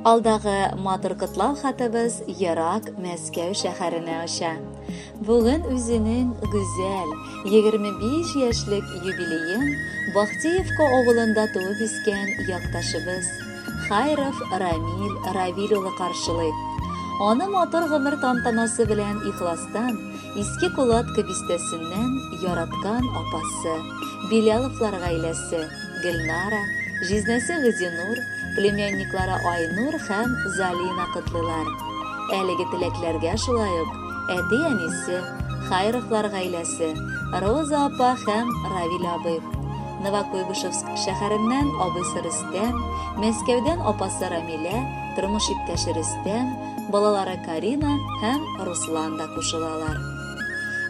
Алдагы матур котлау хатыбыз Ярак Мәскәү шәһәренә аша. Бүген үзенең гүзәл 25 яшьлек юбилеен Бахтиевка авылында туып үскән якташыбыз Хайров Рамил Равил улы каршылый. Аны матур гомер тантанасы белән ихластан Иске Кулатка бистәсеннән яраткан апасы, Биляловлар гаиләсе Гөлнара, җизнәсе Гызинур, племянниклары Айнур һәм Залина котлыйлар. Әлеге теләкләргә шулай ук әти-әнисе Хайровлар гаиләсе Роза апа һәм Равил абый, Новокуйбышевск шәһәреннән абыйсы Рөстәм, Мәскәүдән апасы Рамилә, тормыш иптәше Рөстәм, балалары Карина һәм Руслан да кушылалар.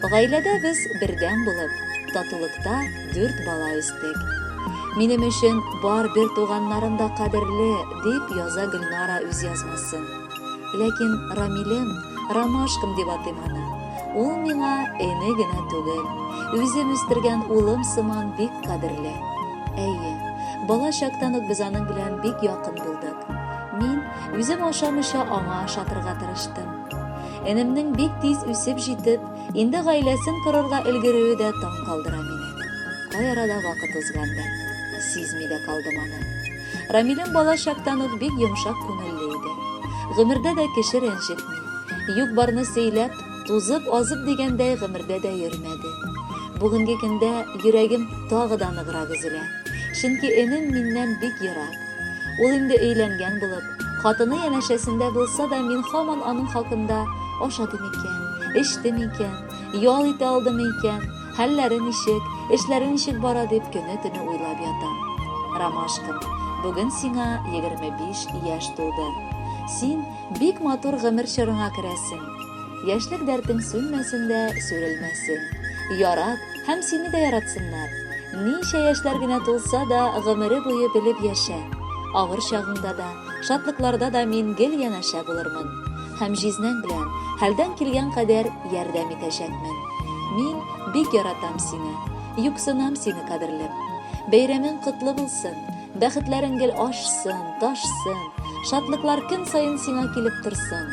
Гаиләдә без бердәм булып, татулыкта 4 бала үстек. Минем өчен бар бер туганнарым да кадерле, дип яза Гөлнара үз язмасын. Ләкин Рамилем, Ромашкам дип атыйм аны. Ул миңа эне генә түгел, үзем үстергән улым сыман бик кадерле. Әйе, бала чактан ук без аның белән бик якын булдык. Мин үзем ашамыйча аңа ашатырга тырыштым. Энемнең бик тиз үсеп җитеп, инде гаиләсен корырга өлгерүе дә таң калдыра мине. Кай арада вакыт узгандыр, сизми дә калдым аны. Рамилем бала чактан ук бик йомшак күңелле иде. Гомердә дә кеше рәнҗетми. Юк барны сөйләп, тузып, азып дигәндәй гомердә дә йөрмәде. Бүгенге көндә йөрәгем тагы да ныграк өзелә. Чөнки энем миннән бик ерак. Ул инде өйләнгән булып, хатыны янәшәсендә булса да мин һаман аның хакында ашадым икән, эчтем икән, ял итә алдым икән, хәлләре ничек, эшләре ничек бара дип көне-төне уйлап ятам. Ромашкам, бүген сиңа 25 яшь тулды. Син бик матур гомер чорыңа керәсең. Яшьлек дәртең сүнмәсен дә, сүрелмәсен. Ярат һәм сине дә яратсыннар. Ничә яшьләр генә тулса да, гомере буе белеп яшә. Авыр чагыңда да, шатлыкларда да мин гел янәшә булырмын. Һәм җизнәң белән хәлдән килгән кадәр ярдәм итәчәкмен. Мин бик яратам сине, юксынам сине кадерлеп. Бәйрәмең котлы булсын, бәхетләрең гел ашсын, ташсын, шатлыклар көн сайын сиңа килеп торсын.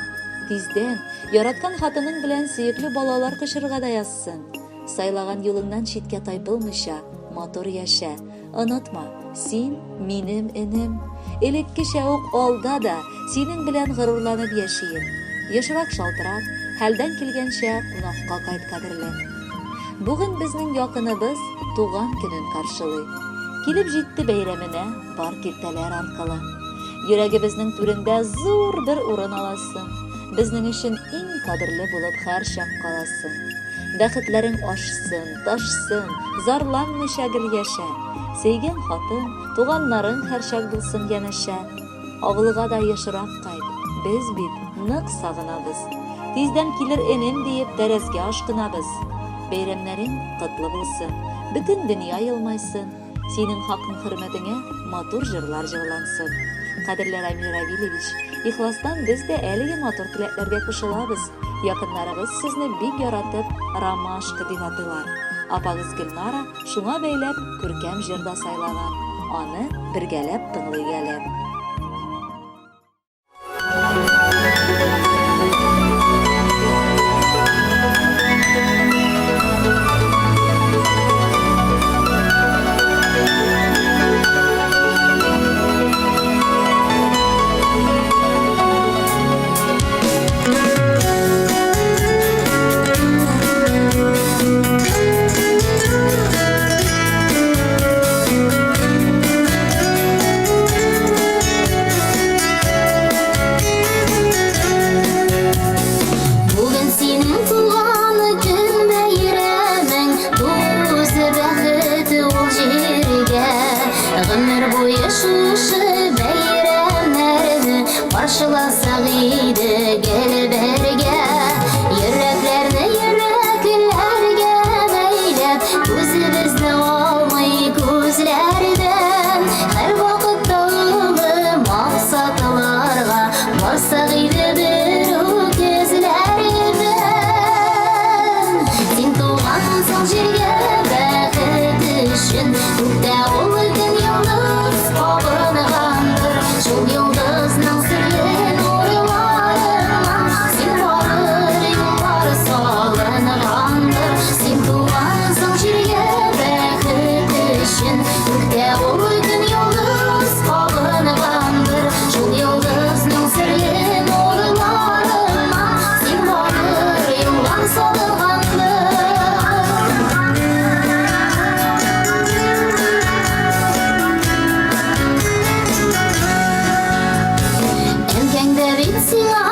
Тиздән яраткан хатының белән сөекле балалар кышырга да язсын. Сайлаган юлыңнан читкә тайпылмыйча, матур яшә. Онытма, син минем энем. Элеккечә үк алда да синең белән горурланып яшием. Ешрак шалтырак, хәлдән килгәнчә кунакка кайт кадерлем. Бүген безнең якыныбыз туган көнен каршылый. Килеп җитте бәйрәменә бар киртәләр аркылы. Йөрәгебезнең түрендә зур бер урын аласың. Безнең өчен иң кадерле булып һәр чак каласың. Бәхетләрең ашсын, ташсын, зарланмыйча гел яшә. Сөйгән хатын, туганнарың һәр чак булсын янәшә. Авылга да ешрак кайт. Без бит нык сагынабыз. Тиздән килер энем диеп тәрәзгә ашкынабыз. Бәйрәмнәрең котлы булсын. Бөтен дөнья елмайсын. Синең хакың хөрмәтеңә матур җырлар җырлансын. Кадерле Рамил Равилович, ихластан без дә әлеге матур теләкләргә кушылабыз. Якыннарыгыз сезне бик яратып, Ромашка дип атыйлар. Апагыз Гөлнара шуңа бәйләп күркәм җырда сайлаган. Аны бергәләп тыңлый гәләп. Сиңа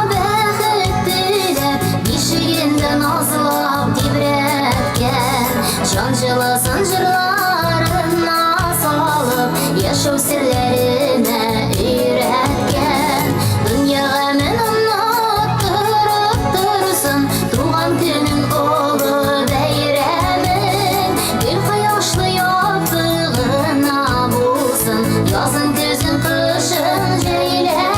бәхет теләп, бишегендә назлап тибрәткән, җан җылысын җырларына салып, яшәү серләренә өйрәткән. Дөнья гамен оныттырып торсын, туган көнең олы бәйрәмең. Гөл кояшлы яктыгына булсын, язын көзен кышын җәйләрең.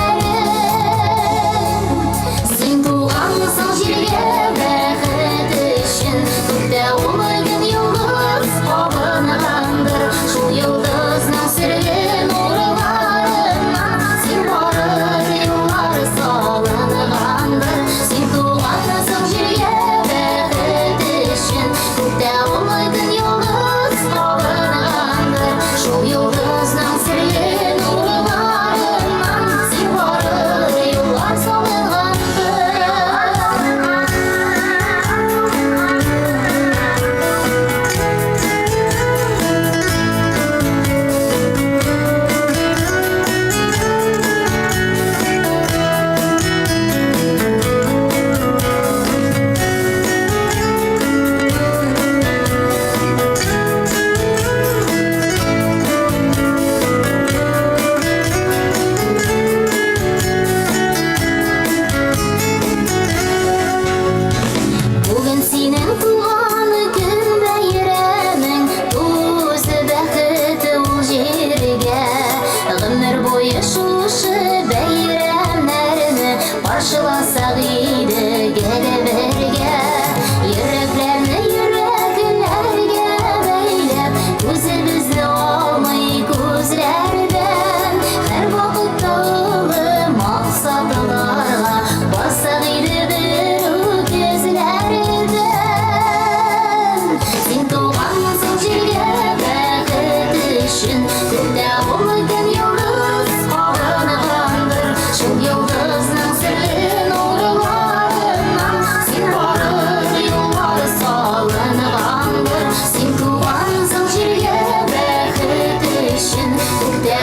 Син тугансың җиргә бәхет өчен, күктә улы көн йолдыз кабынганdır. Шул йолдызның серле нурларыннан син барыр юллар салынганdır. Син тугансың җиргә бәхет өчен, күктә улы көн йолдыз кабынганdır. Шул йолдызның серле нурларыннан син барыр юллар Бүген синең туган көн бәйрәмең, үзе бәхет ул җиргә. Гомер буе шушы бәйрәмнәрне каршыласак иде гелә бергә. Йөрәкләрне йөрәкләргә бәйләп, күзебезне алмый күзләрдән. Һәр вакытта улы максатларга барсак иде бер күзләрдән. Син тугансың җиргә бәхет өчен, күктә улы көн йолдыз кабынганdır. Шул йолдызның серле нурларыннан син барыр юллар салынганdır. Син тугансың җиргә бәхет өчен, күктә